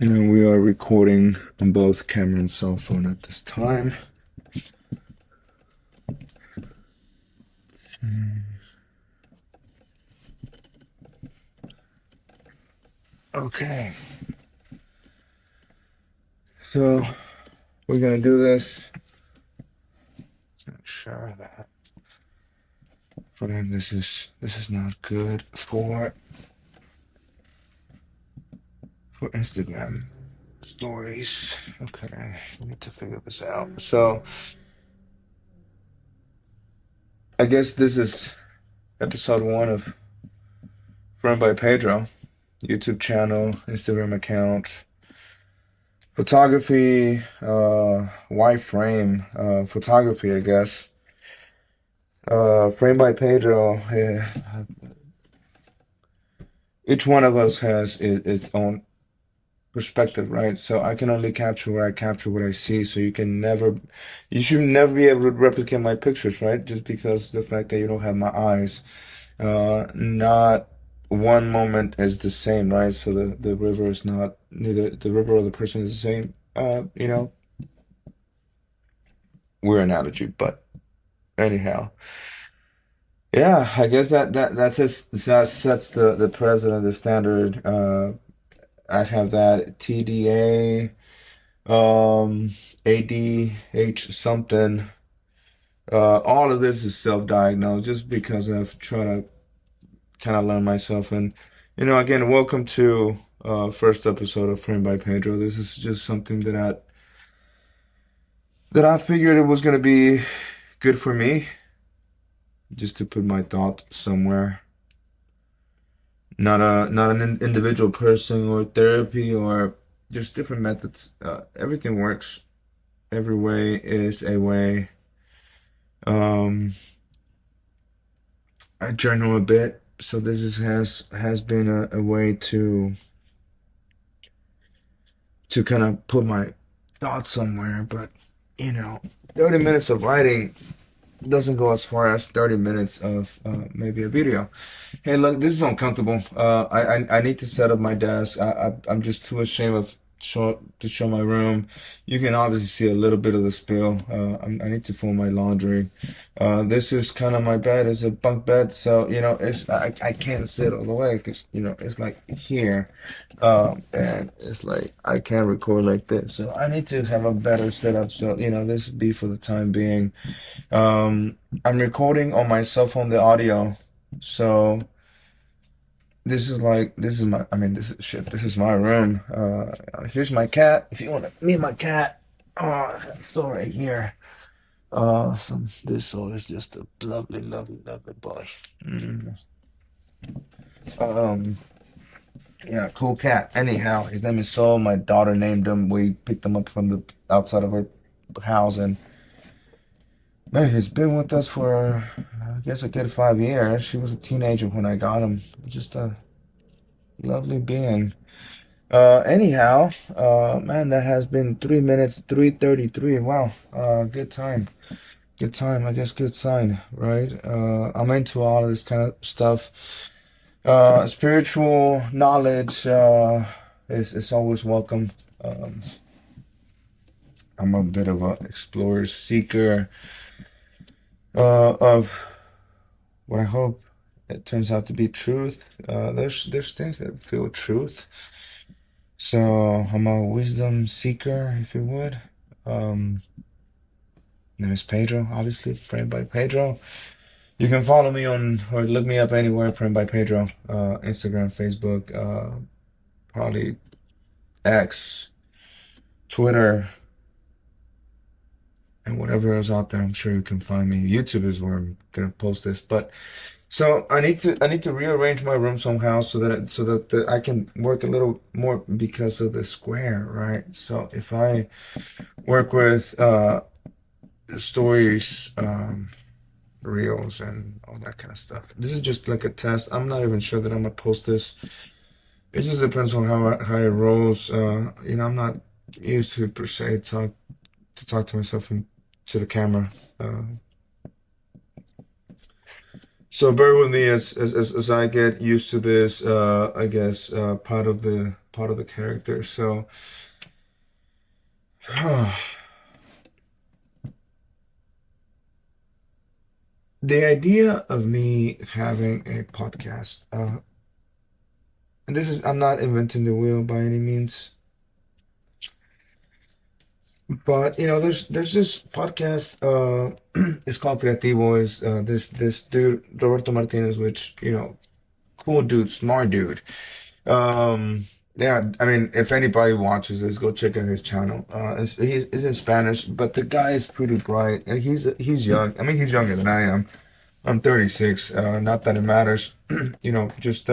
And we are recording on both camera and cell phone at this time. Okay, so we're gonna do this. Not sure that for him this is not good for Instagram stories. Okay, I need to figure this out. So I guess this is episode one of Friend by Pedro, YouTube channel, Instagram account, photography, wide frame, photography, I guess. Frame by Pedro. Each one of us has its own perspective, right? So I can only capture what I capture, what I see. So you should never be able to replicate my pictures, right? Just because the fact that you don't have my eyes. Not one moment is the same, right? So the river is not neither the river or the person is the same. Weird analogy, but anyhow, yeah, I guess that sets the president the standard. I have that TDA, ADH something. All of this is self-diagnosed just because I've tried to kind of learn myself. And again, welcome to first episode of Frame by Pedro. This is just something that I figured it was gonna be good for me, just to put my thought somewhere. Not an individual person or therapy or just different methods. Everything works. Every way is a way. Um, I journal a bit, so has been a way to kind of put my thoughts somewhere. But you know, 30 minutes of writing doesn't go as far as 30 minutes of maybe a video. Hey, look, this is uncomfortable. I need to set up my desk. I'm just too ashamed of show my room. You can obviously see a little bit of the spill. I need to fold my laundry. This is kind of my bed. It's a bunk bed, so I can't sit all the way because it's like here, and it's like I can't record like this. So I need to have a better setup. So this would be for the time being. Um, I'm recording on my cell phone the audio. So this is my I mean this is shit, this is my room. Here's my cat. If you want to meet my cat, so right here. This soul is just a lovely, lovely, lovely boy. Mm. Um, yeah, cool cat. Anyhow, his name is Soul. My daughter named him. We picked him up from the outside of her house, and man, he's been with us for, I guess, a good 5 years. She was a teenager when I got him. Just a lovely being. Anyhow, man, that has been 3 minutes, 3:33. Wow. Good time. Good time. I guess good sign, right? I'm into all of this kind of stuff. Spiritual knowledge, is always welcome. Um, I'm a bit of a explorer, seeker, of what I hope it turns out to be truth. There's things that feel truth. So I'm a wisdom seeker, if you would. Um, name is Pedro, obviously, framed by Pedro. You can follow me on or look me up anywhere, framed by Pedro. Instagram, Facebook, probably X, Twitter, and whatever else out there. I'm sure you can find me. YouTube is where I'm gonna post this, but. So I need to rearrange my room somehow so that I can work a little more because of the square, right? So if I work with stories, reels, and all that kind of stuff. This is just like a test. I'm not even sure that I'm gonna post this. It just depends on how it rolls. I'm not used to per se talk to myself and to the camera. Uh, So bear with me as I get used to this, I guess, part of the character. So the idea of me having a podcast, and this is, I'm not inventing the wheel by any means, but there's this podcast, it's called Creativo, is this dude, Roberto Martinez, which, cool dude, smart dude. Um, yeah, I mean, if anybody watches this, go check out his channel. He's in Spanish, but the guy is pretty bright, and he's young. I mean, he's younger than I am. I'm 36. Not that it matters. Just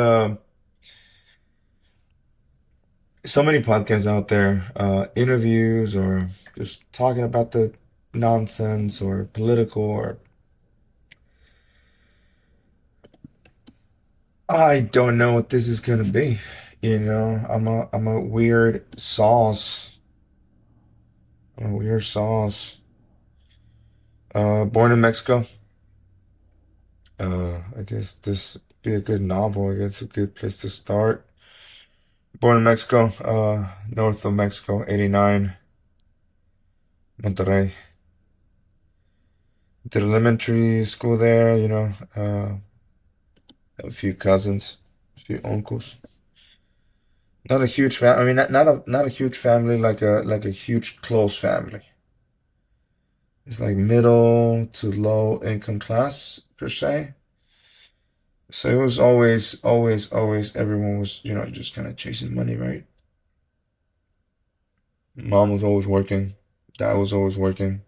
so many podcasts out there, interviews or just talking about the nonsense or political or I don't know what this is gonna be. I'm a weird sauce. I'm a weird sauce. Born in Mexico. I guess this be a good novel. I guess a good place to start. Born in Mexico, north of Mexico, 89, Monterrey. Did elementary school there, a few cousins, a few uncles. Not a huge family. I mean, not a huge family like a huge close family. It's like middle to low income class per se. So it was always everyone was, just kind of chasing money, right? Mom was always working. Dad was always working.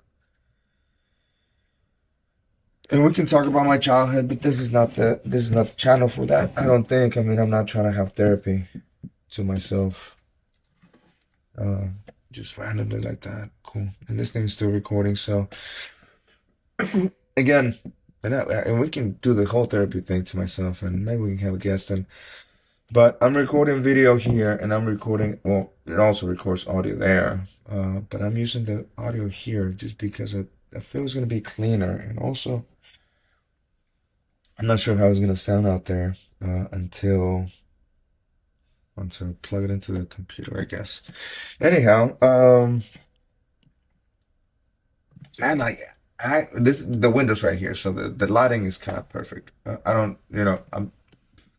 And we can talk about my childhood, but this is not the channel for that. I don't think. I mean, I'm not trying to have therapy to myself, uh, just randomly like that. Cool. And this thing's still recording, so again, and we can do the whole therapy thing to myself, and maybe we can have a guest. But I'm recording video here, and I'm recording. Well, it also records audio there, but I'm using the audio here just because I feel it's gonna be cleaner, and also. I'm not sure how it's gonna sound out there until I plug it into the computer, I guess. Anyhow, man, the window's right here, so the lighting is kind of perfect. I don't,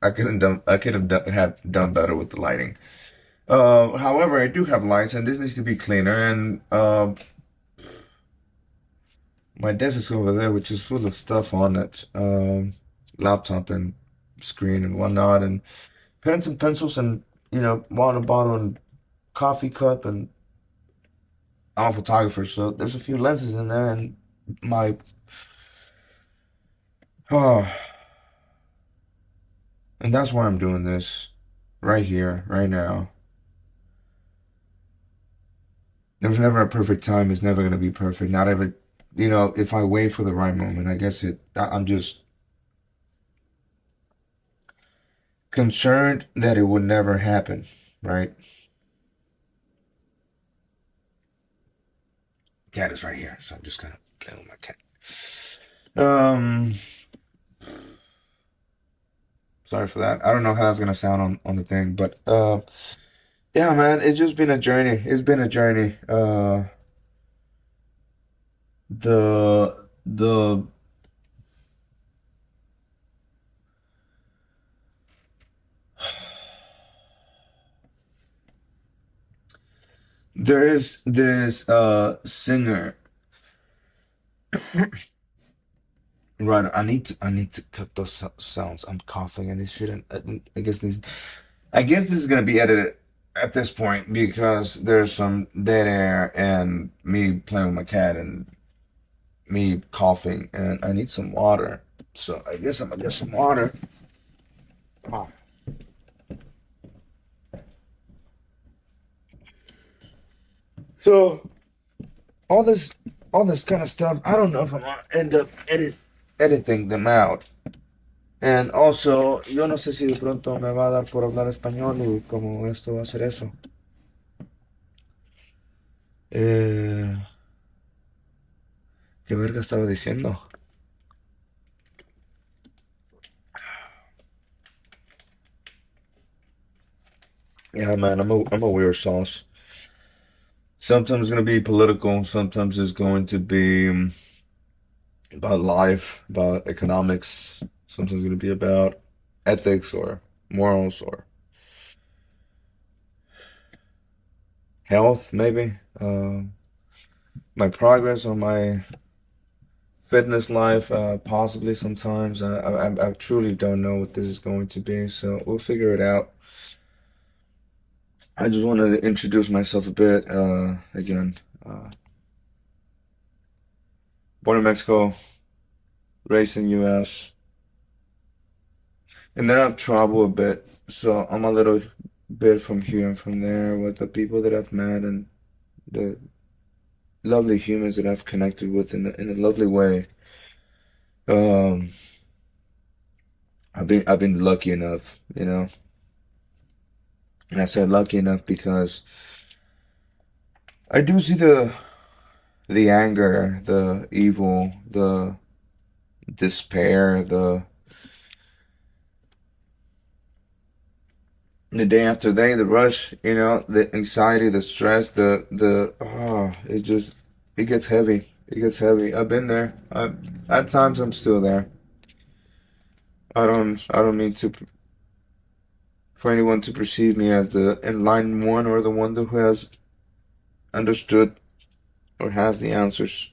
I could have done better with the lighting. However, I do have lights, and this needs to be cleaner. And my desk is over there, which is full of stuff on it, laptop and screen and whatnot, and pens and pencils and water bottle and coffee cup and I'm a photographer, so there's a few lenses in there and my oh, and that's why I'm doing this right here, right now. There's never a perfect time. It's never gonna be perfect. Not ever, if I wait for the right moment, I guess I'm just concerned that it would never happen, right? Cat is right here, so I'm just kind of playing with my cat. Um, Sorry for that. I don't know how that's gonna sound on the thing, but yeah, man, it's just been a journey. It's been a journey. The There is this singer. Right, I need to cut those sounds. I'm coughing and this shouldn't. I guess this is gonna be edited at this point because there's some dead air and me playing with my cat and me coughing and I need some water. So I guess I'm gonna get some water. Oh. So all this all this kind of stuff, I don't know if I'm gonna end up editing them out. And also, yo no sé si de pronto me va a dar por hablar español y como esto va a ser eso. Eh, ¿Qué verga estaba diciendo? Yeah, man, I'm a weird sauce. Sometimes it's gonna be political, sometimes it's going to be about life, about economics, sometimes it's gonna be about ethics or morals or health, maybe. My progress on my fitness life, possibly sometimes. I truly don't know what this is going to be, so we'll figure it out. I just wanted to introduce myself a bit. Again, born in Mexico, raised in US, and then I've traveled a bit, so I'm a little bit from here and from there with the people that I've met and the lovely humans that I've connected with in a lovely way. Um, I've been lucky enough, and I said lucky enough because I do see the anger, the evil, the despair, the day after day, the rush, the anxiety, the stress, it gets heavy. It gets heavy. I've been there. At times I'm still there. I don't mean to for anyone to perceive me as the enlightened one or the one who has understood or has the answers.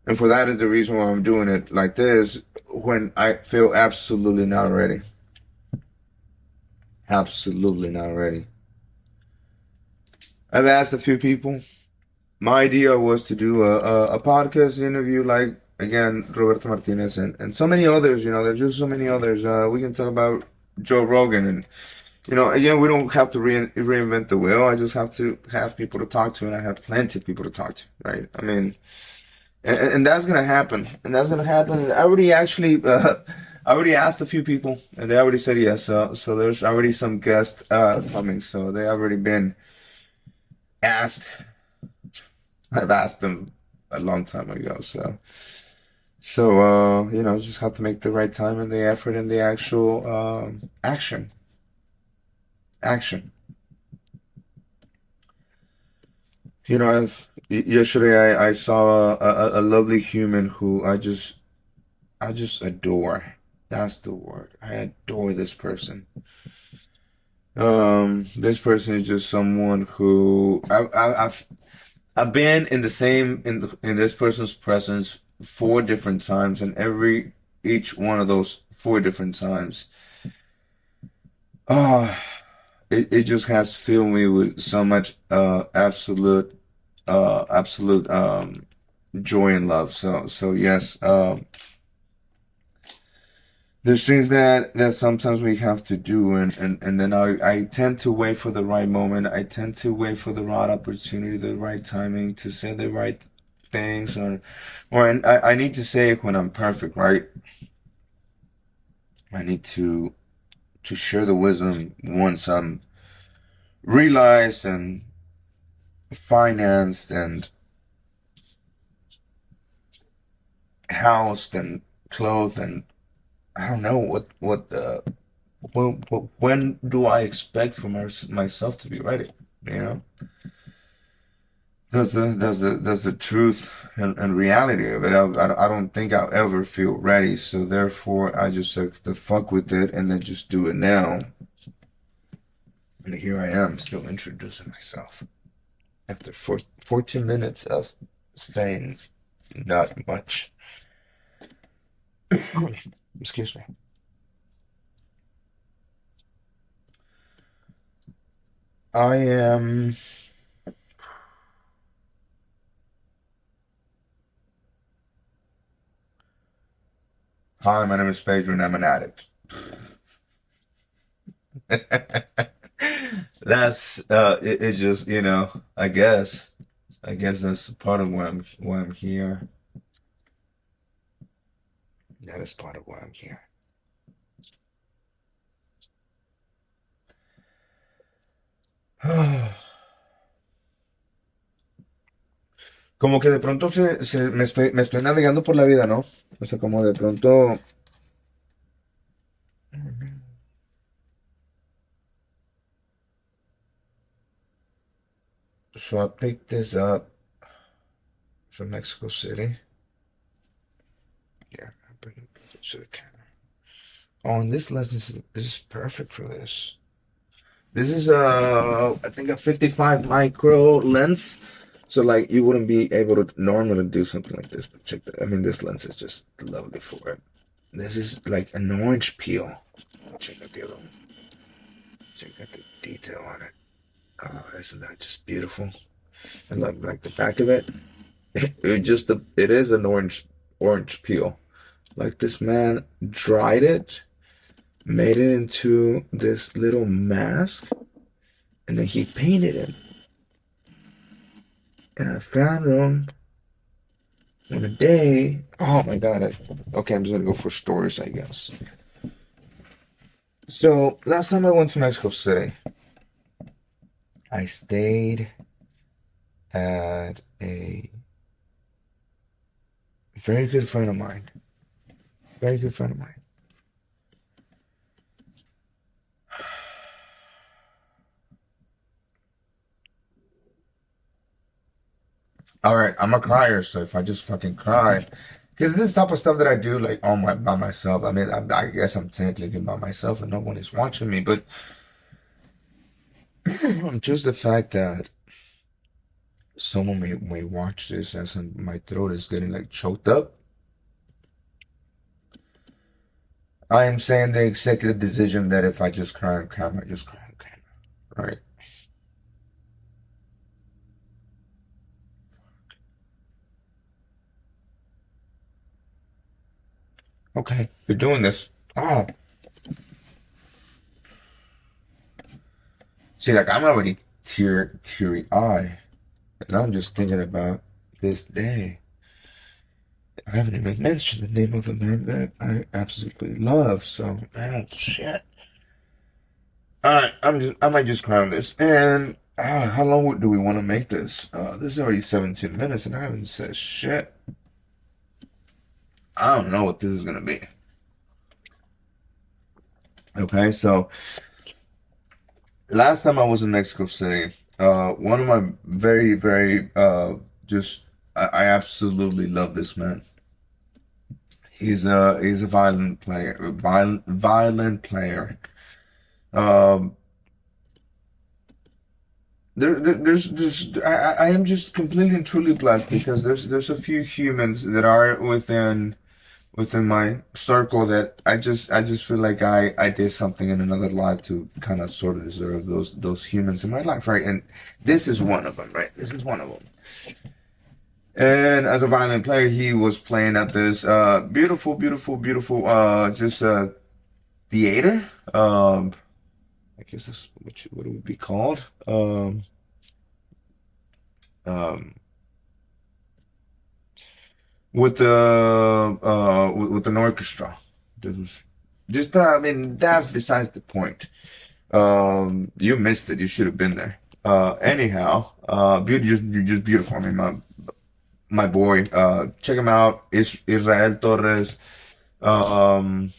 And for that is the reason why I'm doing it like this when I feel absolutely not ready. Absolutely not ready. I've asked a few people. My idea was to do a podcast interview like, again, Roberto Martinez and so many others, there's just so many others. We can talk about Joe Rogan and, again, we don't have to reinvent the wheel. I just have to have people to talk to, and I have plenty of people to talk to, right? I mean, and that's gonna happen, and that's gonna happen. And I already actually, I already asked a few people, and they already said yes. So there's already some guests coming, so they already been asked. I've asked them a long time ago, so just have to make the right time and the effort and the actual action. Yesterday I saw a lovely human who I just adore. That's the word. I adore this person. This person is just someone who I've been in the same in this person's presence 4 different times, and each one of those 4 different times, ah, it just has filled me with so much absolute joy and love. So yes, there's things that sometimes we have to do, and then I tend to wait for the right moment. I tend to wait for the right opportunity, the right timing to say the right things, or I need to say it when I'm perfect, right? I need to share the wisdom once I'm realized and financed and housed and clothed, and I don't know when do I expect for myself to be ready? You know? That's the truth and reality of it. I don't think I'll ever feel ready, so therefore I just have to fuck with it and then just do it now. And here I am, still introducing myself after 14 minutes of saying not much. Excuse me. I am. Hi, my name is Pedro, and I'm an addict. It's just, I guess that's part of why I'm here. That is part of why I'm here. Como que de pronto me estoy navegando por la vida, ¿no? O sea, como de pronto So I picked this up from Mexico City. Yeah, I bring it to the camera. Oh, and this lens is perfect for this. This is I think a 55 micro lens. So like you wouldn't be able to normally do something like this, but check that. I mean, this lens is just lovely for it. This is like an orange peel. Check out the other one. Check out the detail on it. Oh, isn't that just beautiful? And like the back of it, it is an orange peel. Like this man dried it, made it into this little mask, and then he painted it. And I found them on a day. Oh my God. Okay, I'm just gonna go for stories, I guess. So last time I went to Mexico City, I stayed at a very good friend of mine. Very good friend of mine. All right, I'm a crier, so if I just fucking cry, because this type of stuff that I do like on my by myself. I mean, I guess I'm technically by myself and no one is watching me, but just the fact that someone may watch this as my throat is getting like choked up. I am saying the executive decision that if I just cry on camera, I just cry on camera, right? Okay, you're doing this. Oh, see, like I'm already teary eye, and I'm just thinking about this day. I haven't even mentioned the name of the man that I absolutely love. So, man, shit. All right, I might just cry on this. And how long do we want to make this? This is already 17 minutes, and I haven't said shit. I don't know what this is gonna be. Okay, so last time I was in Mexico City, one of my very just I absolutely love this man. He's a violent player, violent player. Um, I am just completely and truly blessed because there's a few humans that are within my circle that I just feel like I did something in another life to kind of sort of deserve those humans in my life, right? And this is one of them, right? This is one of them. And as a violin player, he was playing at this beautiful just theater. I guess that's what it would be called. Um, with an orchestra. This was just I mean that's besides the point. You missed it. You should have been there. Anyhow, you're just beautiful. I mean, my boy, check him out. Israel Torres. Um,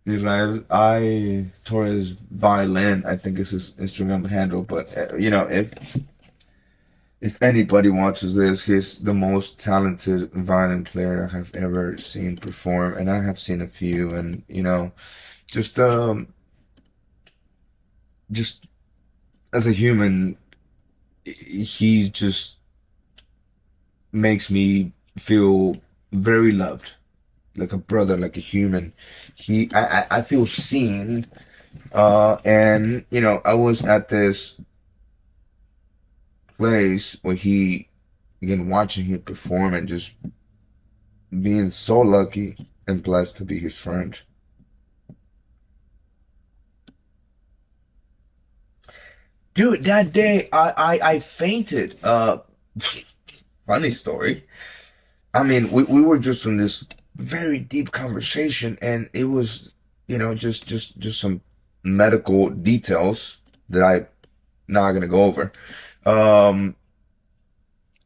Israel I Torres Violin. I think is his Instagram handle. But if anybody watches this, he's the most talented violin player I have ever seen perform, and I have seen a few. And just just as a human, he just makes me feel very loved, like a brother, like a human. I feel seen. And I was at this place where again, watching him perform and just being so lucky and blessed to be his friend. Dude, that day I fainted. Funny story. I mean, we were just in this very deep conversation, and it was, just some medical details that I not gonna go over. Um,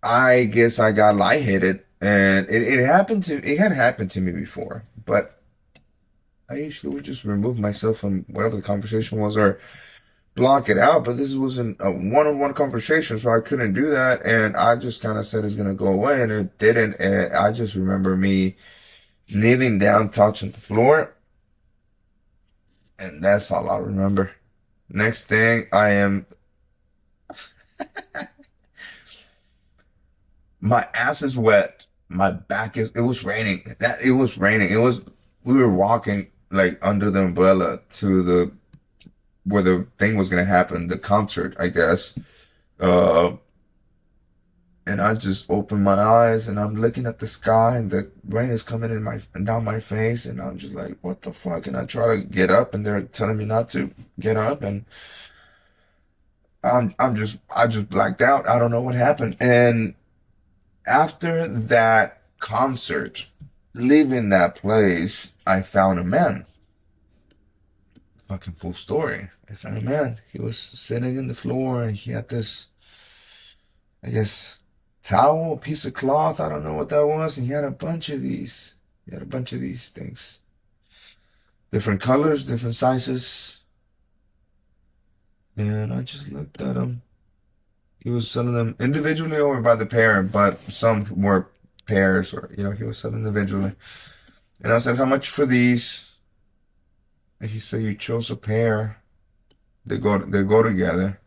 I guess I got lightheaded, and it had happened to me before, but I usually would just remove myself from whatever the conversation was, or block it out, but this wasn't a one-on-one conversation, so I couldn't do that. And I just kind of said it's gonna go away, and it didn't. And I just remember me kneeling down, touching the floor, and that's all I remember. Next thing, I am my ass is wet. My back is. It was raining. That it was raining. It was. We were walking like under the umbrella to the where the thing was gonna happen, the concert, I guess. Uh, and I just opened my eyes and I'm looking at the sky and the rain is coming in my down my face and I'm just like, what the fuck? And I try to get up and they're telling me not to get up and I just blacked out. I don't know what happened. And after that concert, leaving that place, I found a man. Fucking full story. I found a man. He was sitting in the floor and he had this, I guess, towel, a piece of cloth. I don't know what that was. And he had a bunch of these. He had a bunch of these things. Different colors, different sizes. And I just looked at him. He was selling them individually or by the pair, but some were pairs or, he was selling individually. And I said, how much for these? And he said, you chose a pair. They go together.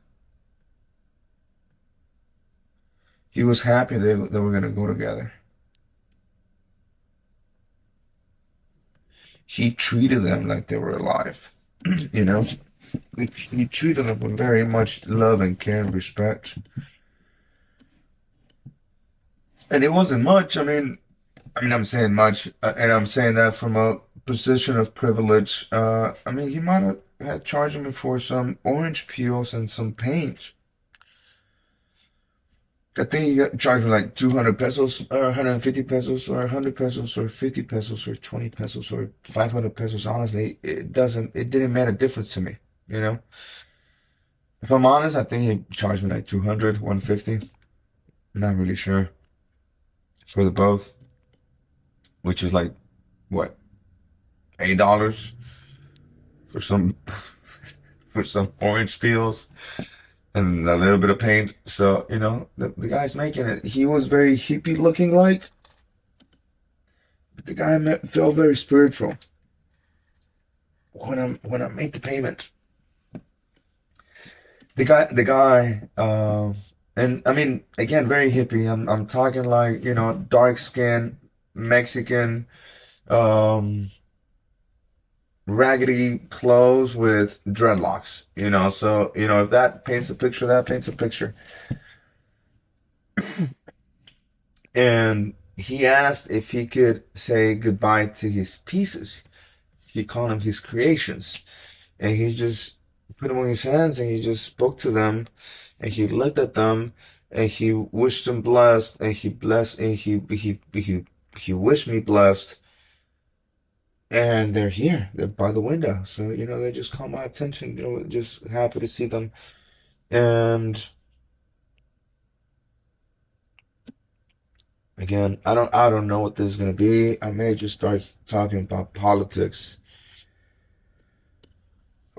He was happy they were gonna go together. He treated them like they were alive. You know, he treated them with very much love and care and respect. And it wasn't much. I'm saying much, and I'm saying that from a position of privilege. He might have had charged me for some orange peels and some paint. I think he charged me like 200 pesos, or 150 pesos, or 100 pesos, or 50 pesos, or 20 pesos, or 500 pesos. Honestly, it didn't make a difference to me, you know? If I'm honest, I think he charged me like 200, 150. Not really sure for the both, which is like, what, $8 for some, for some orange peels and a little bit of paint. So, the guy's making it. He was very hippie looking like. The guy felt very spiritual when I made the payment. And again, very hippie. I'm talking like, dark skin, Mexican, um, raggedy clothes with dreadlocks, So, if that paints a picture, that paints a picture. And he asked if he could say goodbye to his pieces. He called them his creations. And he just put them on his hands and he just spoke to them and he looked at them and he wished them blessed and he blessed and he wished me blessed. And they're here. They're by the window. So, they just caught my attention. Just happy to see them. And again, I don't know what this is gonna be. I may just start talking about politics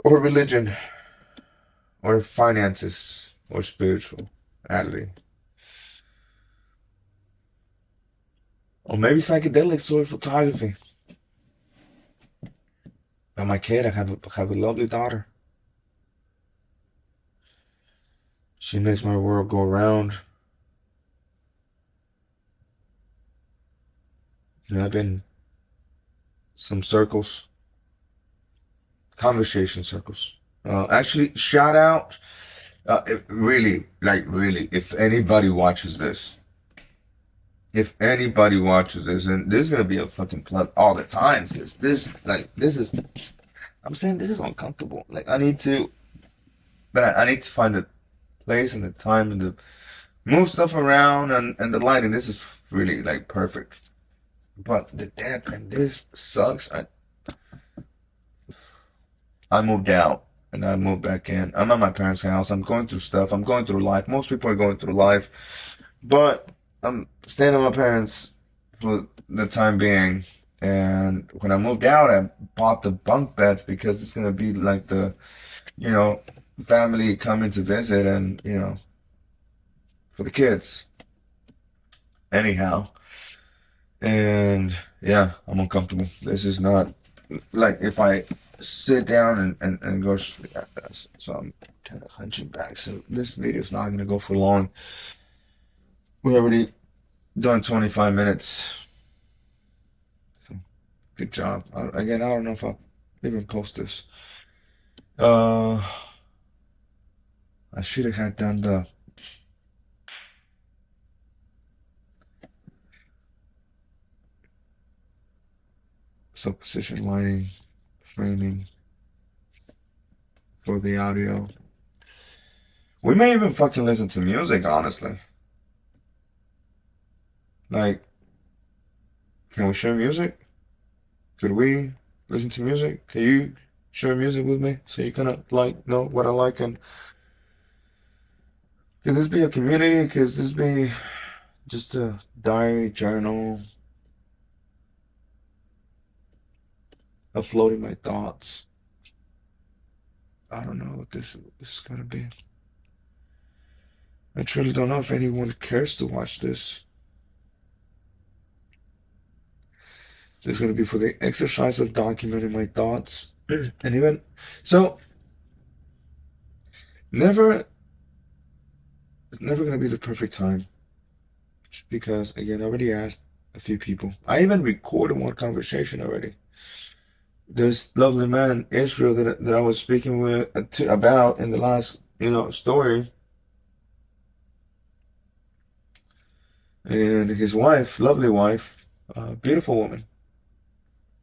or religion or finances or spirituality. Or maybe psychedelics or photography. But my kid, I have a lovely daughter. She makes my world go around. I've been some circles, conversation circles. Actually, shout out. Really, like really, if anybody watches this, and there's gonna be a fucking plug all the time, because I'm saying this is uncomfortable. Like I need to find the place and the time and the move stuff around and the lighting. This is really like perfect. But the damp and this sucks. I moved out and I moved back in. I'm at my parents' house. I'm going through stuff. I'm going through life. Most people are going through life, but I'm staying at my parents for the time being. And when I moved out, I bought the bunk beds because it's gonna be like you know, family coming to visit, and for the kids. Anyhow, and yeah, I'm uncomfortable. This is not like if I sit down and go like this. So I'm kind of hunching back. So this video is not gonna go for long. We already done 25 minutes. So good job. Again, I don't know if I'll even post this. Uh, I should have had done the supposition lighting, framing for the audio. We may even fucking listen to music, honestly. Like, can we share music? Could we listen to music? Can you share music with me so you kind of like know what I like? And could this be a community? Could this be just a diary, journal, uploading my thoughts? I don't know what this is gonna be. I truly don't know if anyone cares to watch this. This is gonna be for the exercise of documenting my thoughts, and even so, never, it's never gonna be the perfect time. Just because, again, I already asked a few people. I even recorded one conversation already. This lovely man, Israel, that I was speaking with about in the last, story, and his wife, lovely wife, beautiful woman,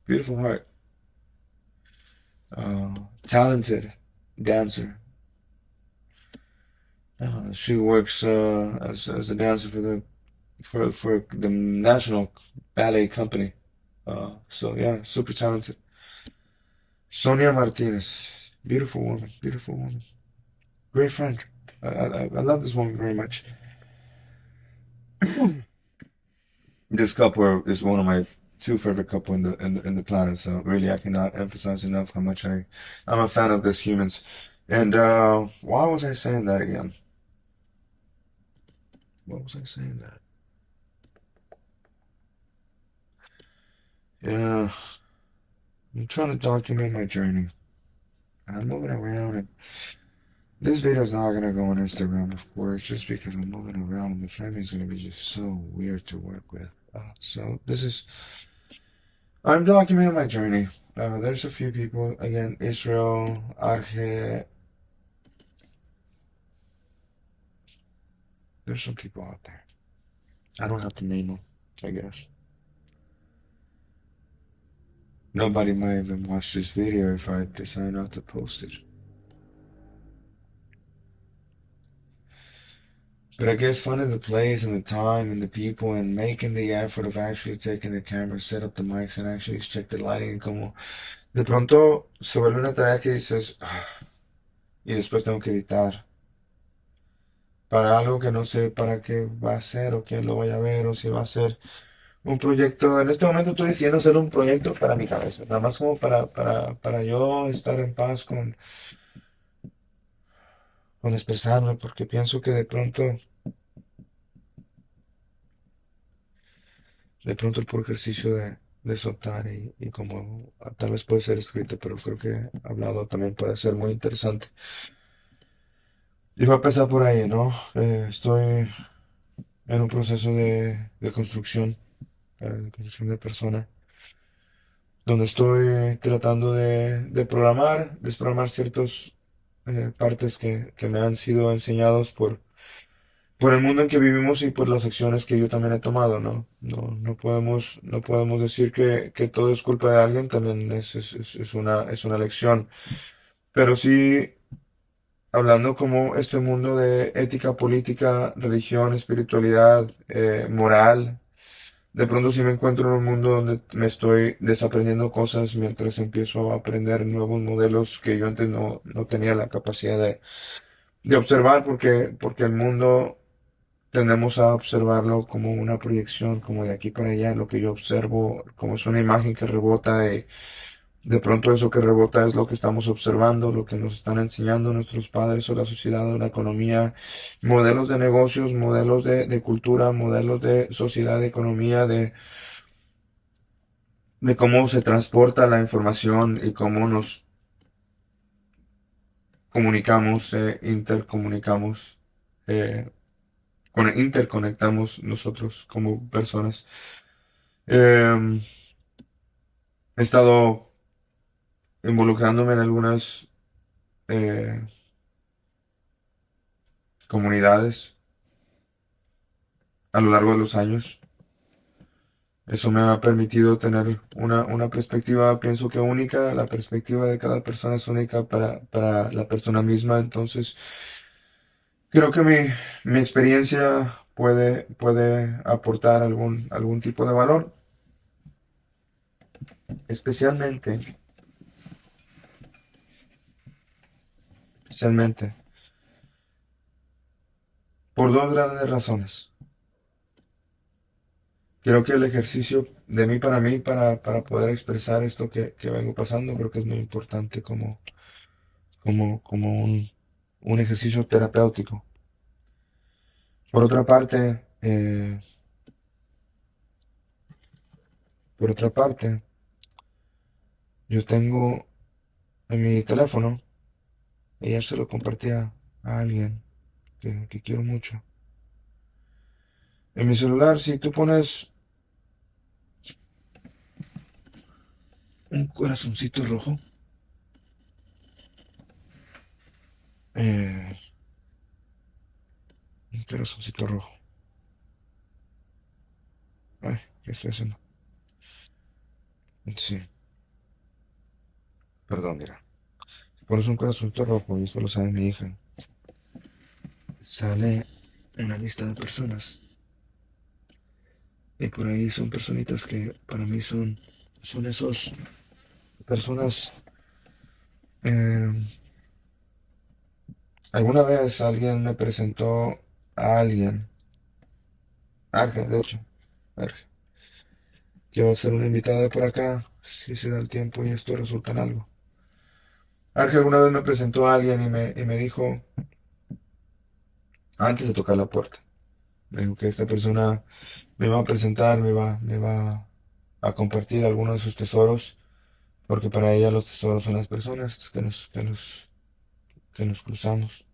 beautiful heart, uh, talented dancer. She works as a dancer for the national ballet company. So yeah, super talented. Sonia Martinez, beautiful woman, great friend. I love this woman very much. This couple is one of my two favorite couple in the planet. So really, I cannot emphasize enough how much I'm a fan of this humans. And why was I saying that again? What was I saying that? Yeah, I'm trying to document my journey. And I'm moving around, and this video is not gonna go on Instagram, of course, just because I'm moving around, and the framing is gonna be just so weird to work with. So I'm documenting my journey. There's a few people, again, Israel, Arge, there's some people out there. I don't have to name them, I guess. Nobody might even watch this video if I decide not to post it. But I guess finding the place and the time and the people and making the effort of actually taking the camera, set up the mics and actually check the lighting and como de pronto se vuelve una tarea que dices, "Ah", y después tengo que editar para algo que no sé para qué va a ser o quién lo vaya a ver o si va a ser un proyecto. En este momento estoy decidiendo hacer un proyecto para mi cabeza, nada más como para yo estar en paz con expresarme, porque pienso que de pronto el puro ejercicio de soltar y como tal vez puede ser escrito, pero creo que hablado también puede ser muy interesante. Y va a empezar por ahí, ¿no? Estoy en un proceso de construcción de persona, donde estoy tratando de programar, desprogramar ciertas partes que me han sido enseñados por el mundo en que vivimos y por las acciones que yo también he tomado, ¿no? No podemos decir que todo es culpa de alguien, también es una lección. Pero sí, hablando como este mundo de ética, política, religión, espiritualidad, moral, de pronto sí me encuentro en un mundo donde me estoy desaprendiendo cosas mientras empiezo a aprender nuevos modelos que yo antes no tenía la capacidad de observar porque el mundo tendemos a observarlo como una proyección, como de aquí para allá, lo que yo observo, como es una imagen que rebota De pronto eso que rebota es lo que estamos observando, lo que nos están enseñando nuestros padres o la sociedad o la economía, modelos de negocios, modelos de cultura, modelos de sociedad, de economía, de cómo se transporta la información y cómo nos comunicamos, intercomunicamos, eh, interconectamos nosotros como personas. Eh, He estado involucrándome en algunas eh, comunidades a lo largo de los años. Eso me ha permitido tener una perspectiva, pienso que única. La perspectiva de cada persona es única para la persona misma. Entonces, creo que mi experiencia puede aportar algún tipo de valor, especialmente, especialmente por dos grandes razones. Creo que el ejercicio de mí para mí, para poder expresar esto que vengo pasando, creo que es muy importante como un ejercicio terapéutico. Por otra parte, por otra parte, yo tengo en mi teléfono, ayer se lo compartía a alguien que quiero mucho. En mi celular, si tú pones un corazoncito rojo, eh, un corazoncito rojo. Ay, ¿qué estoy haciendo? Sí, perdón, mira. Si pones un corazoncito rojo, y eso lo sabe mi hija, sale una lista de personas. Y por ahí son personitas que para mí son esos personas. eh, Alguna vez alguien me presentó a alguien, Arge, de hecho, Arge, que va a ser una invitada de por acá, si se da el tiempo y esto resulta en algo. Arge alguna vez me presentó a alguien y me dijo, antes de tocar la puerta, me dijo que esta persona me va a presentar, me va a compartir algunos de sus tesoros, porque para ella los tesoros son las personas que nos cruzamos.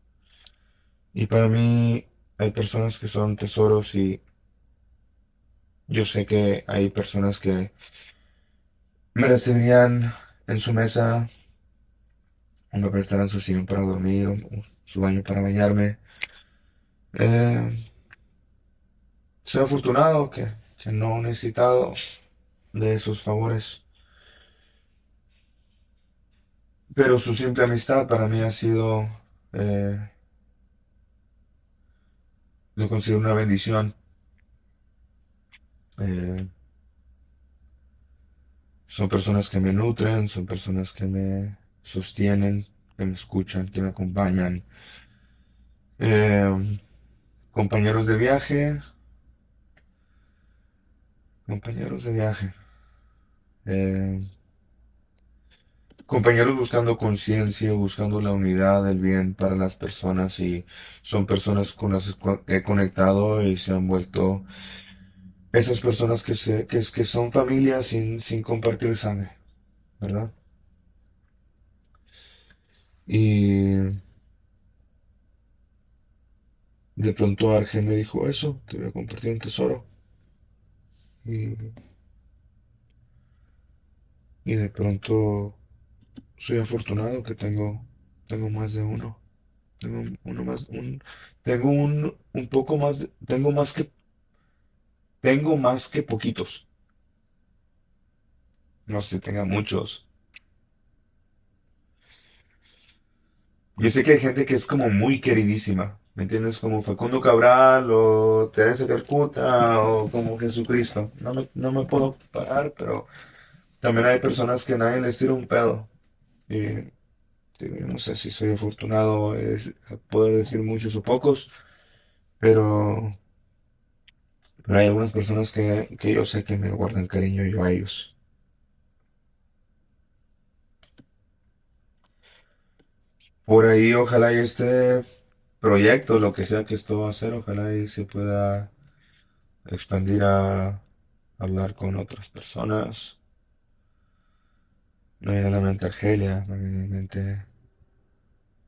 Y para mí hay personas que son tesoros y yo sé que hay personas que me recibirían en su mesa o me prestarán su sillón para dormir o su baño para bañarme. Eh, Soy afortunado que no he necesitado de esos favores, pero su simple amistad para mí ha sido, eh, lo considero una bendición. Eh, Son personas que me nutren, son personas que me sostienen, que me escuchan, que me acompañan. Eh, Compañeros de viaje, compañeros de viaje. eh, Compañeros buscando conciencia, buscando la unidad, el bien para las personas y son personas con las que he conectado y se han vuelto esas personas que son familia sin compartir sangre, ¿verdad? Y de pronto Arge me dijo eso, te voy a compartir un tesoro. Y, y de pronto soy afortunado que tengo más de uno. Tengo uno más, tengo un poco más, tengo más que poquitos. No sé si tenga muchos. Yo sé que hay gente que es como muy queridísima, ¿me entiendes? Como Facundo Cabral o Teresa Calcuta o como Jesucristo. No me puedo parar, pero también hay personas que nadie les tira un pedo. Y digo, yo no sé si soy afortunado poder decir muchos o pocos, pero hay algunas personas que yo sé que me guardan cariño yo a ellos. Por ahí, ojalá y este proyecto, lo que sea que esto va a hacer, ojalá y se pueda expandir a hablar con otras personas. Me viene a la mente Argelia, me viene a la mente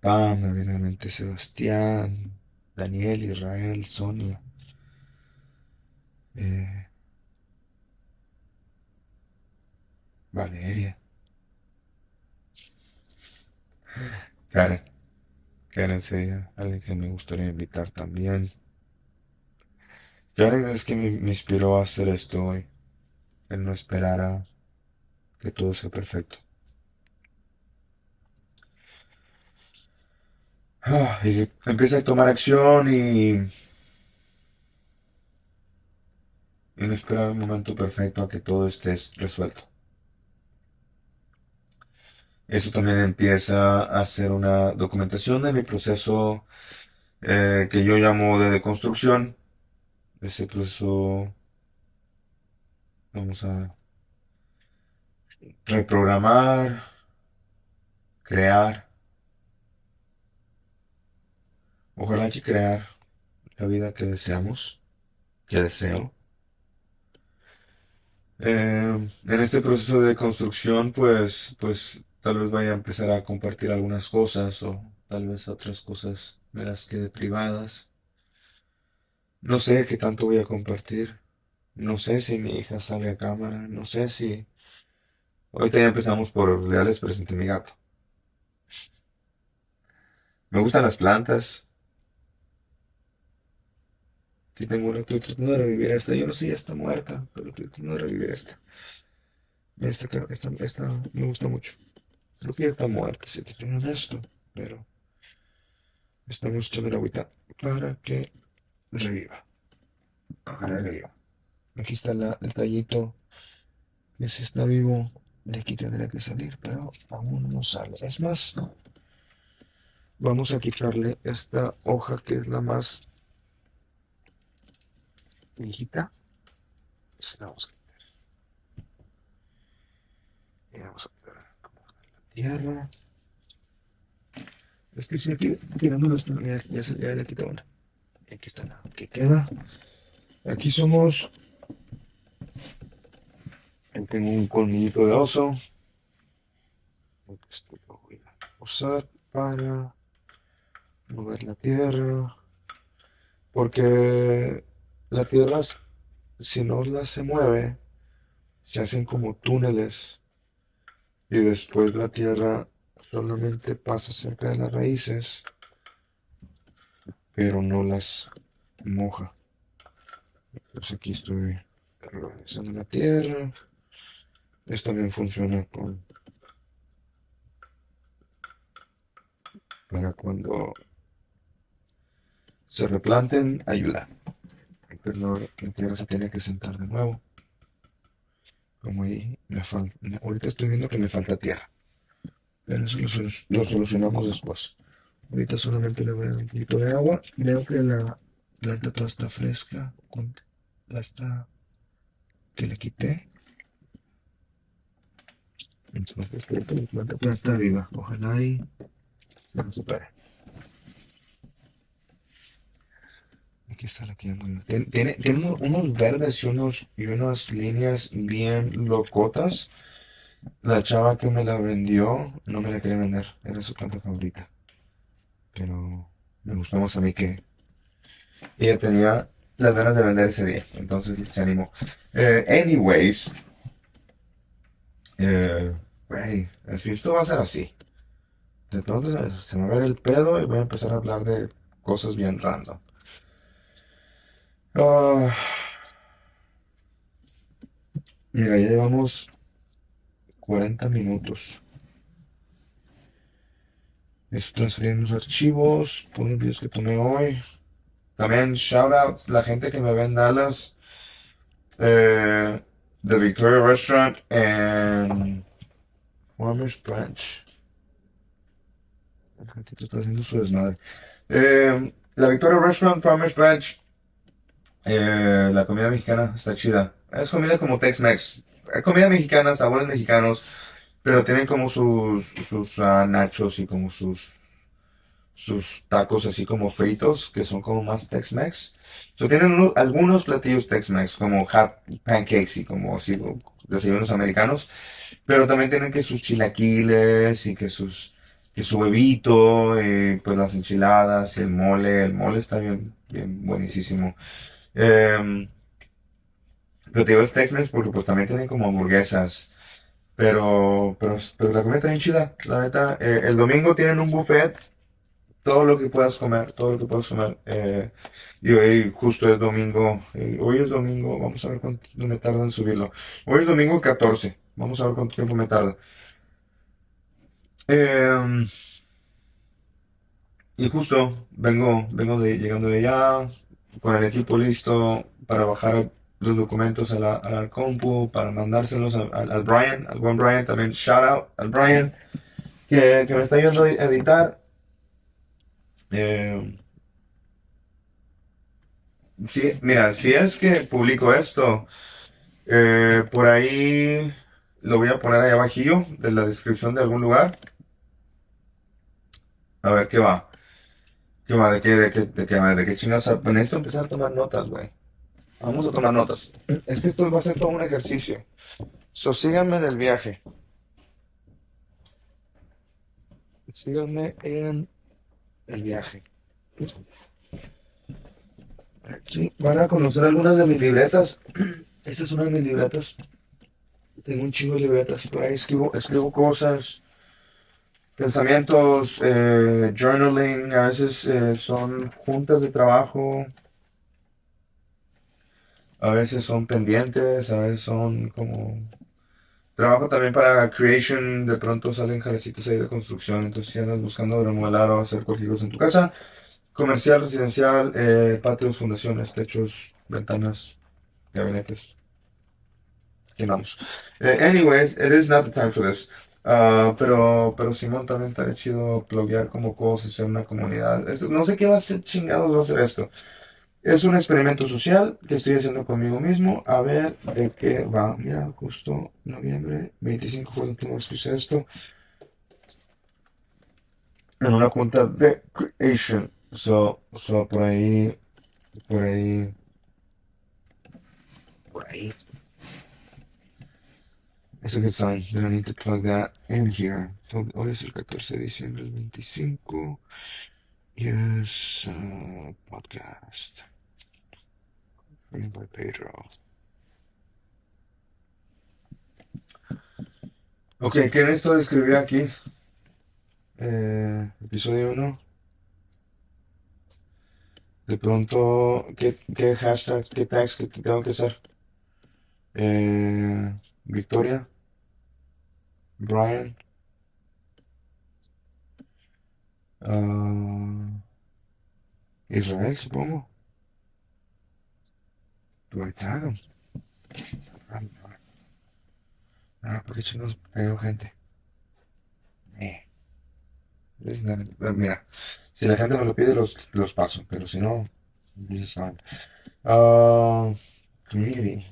Pam, me viene a la mente Sebastián, Daniel, Israel, Sonia, eh, Valeria, Karen. Karen sería alguien que me gustaría invitar también. Karen es que me inspiró a hacer esto hoy. Él no esperara que todo sea perfecto. Y que empiece a tomar acción y no esperar el momento perfecto a que todo esté resuelto. Eso también empieza a hacer una documentación de mi proceso que yo llamo de deconstrucción. Ese proceso vamos a reprogramar, crear, ojalá que crear la vida que deseamos, que deseo. En este proceso de construcción, pues tal vez vaya a empezar a compartir algunas cosas o tal vez otras cosas me las quede privadas. No sé qué tanto voy a compartir. No sé si mi hija sale a cámara. No sé si... Ahorita ya empezamos por Leales presenté mi gato. Me gustan las plantas. Aquí tengo una, estoy tratando de revivir esta. Yo no sé, ya está muerta, pero estoy tratando de revivir esta. Esta me gusta mucho. Creo que ya está muerta, si te soy honesto. Pero estamos echando el agüita para que reviva. Ojalá reviva. Aquí está el tallito que si está vivo. De aquí tendría que salir, pero aún no sale. Es más, vamos a quitarle esta hoja que es la más viejita. Se la vamos y vamos a quitar la tierra. Es que si aquí tirando esto, ya le quité una. Y aquí está la que queda. Aquí somos. Tengo un colmillito de oso. Esto lo voy a usar para mover la tierra. Porque la tierra, si no la se mueve, se hacen como túneles. Y después la tierra solamente pasa cerca de las raíces, pero no las moja. Pues aquí estoy realizando la tierra. Esto también funciona para cuando se replanten, ayuda. Pero la tierra se tiene que sentar de nuevo. Como ahí me falta. Ahorita estoy viendo que me falta tierra. Pero eso lo solucionamos después. Ahorita solamente le voy a dar un poquito de agua. Veo que la planta toda está fresca. La está que le quité. Entonces creo que la planta toda está viva. Ojalá y se recupere. Aquí está la que ya murió. Tiene unos verdes y unas líneas bien locotas. La chava que me la vendió no me la quería vender. Era su planta favorita. Pero me gustó más a mí que ella tenía las ganas de vender ese día. Entonces se animó. Anyways, güey, así esto va a ser así. De pronto se me va a ver el pedo y voy a empezar a hablar de cosas bien random. Ah, mira, ya llevamos 40 minutos. Estoy transfiriendo los archivos por los videos que tomé hoy. También shout out la gente que me ve en Dallas. The Victoria Restaurant and Farmers Branch. El gatito está haciendo su desmadre. La Victoria Restaurant, Farmers Branch. La comida mexicana está chida. Es comida como Tex-Mex. Comida mexicana, sabores mexicanos. Pero tienen como sus nachos y como sus sus tacos así como fritos, que son como más Tex-Mex. So, tienen algunos platillos Tex-Mex, como hot pancakes y como así, desayunos americanos, pero también tienen que sus chilaquiles y que su huevito, pues las enchiladas y el mole está bien, bien buenísimo. Em, pero te digo es Tex-Mex porque pues también tienen como hamburguesas. Pero la comida está bien chida, la neta. El domingo tienen un buffet, todo lo que puedas comer, todo lo que puedas comer. Y hoy justo es domingo, hoy es domingo, vamos a ver cuánto me tarda en subirlo. Hoy es domingo 14, vamos a ver cuánto tiempo me tarda. Eh, y justo llegando de allá, con el equipo listo para bajar los documentos a la compu, para mandárselos al Brian, al buen Brian, también shout out al Brian, que me está ayudando a editar. Eh, sí, mira, si es que publico esto, por ahí lo voy a poner ahí abajillo de la descripción de algún lugar. A ver qué va. ¿Qué va? De qué chingados? Necesito empezar a tomar notas, güey. Vamos a tomar notas. Es que esto va a ser todo un ejercicio. So, síganme en el viaje. Síganme en el viaje. Aquí van a conocer algunas de mis libretas. Esta es una de mis libretas. Tengo un chingo de libretas. Por ahí escribo cosas, pensamientos, journaling. A veces son juntas de trabajo. A veces son pendientes. A veces son como trabajo también para creation, de pronto salen jalecitos ahí de construcción, entonces si andas buscando remodelar o hacer cualquier cosa en tu casa, comercial, residencial, patios, fundaciones, techos, ventanas, gabinetes, aquí vamos. Anyways, it is not the time for this. Pero Simón también estaría chido pluguear como cosas en una comunidad. No sé qué va a ser chingados va a ser esto. Es un experimento social que estoy haciendo conmigo mismo. A ver de qué va. Mira, justo noviembre 25 fue la última vez que usé esto. En una cuenta de creation. So por ahí, por ahí. It's a good sign. Then I need to plug that in here. So, hoy es el 14 de diciembre del 25. Yes, podcast. Written by Pedro. Ok, ¿qué necesito de escribir aquí? Episodio uno. De pronto, qué hashtag, qué tags que tengo que hacer? Victoria, Brian, ah, Israel, supongo. Do I tag him? Porque chingos pegó gente. Eh, Mira, si la gente me lo pide, los paso, pero si no, this is fine. Ah, community,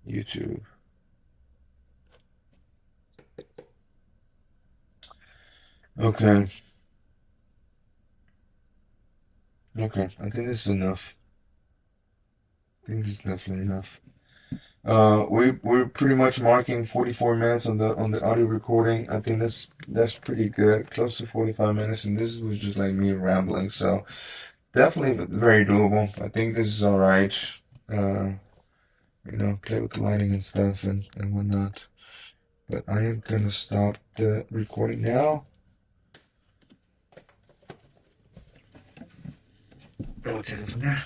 YouTube. Okay, okay, I think this is enough. I think this is definitely enough. We're pretty much marking 44 minutes on the audio recording. I think that's pretty good, close to 45 minutes, and this was just like me rambling. So definitely very doable. I think this is all right. Uh, play with the lighting and stuff and whatnot. But I am gonna stop the recording now. And we'll take it from there.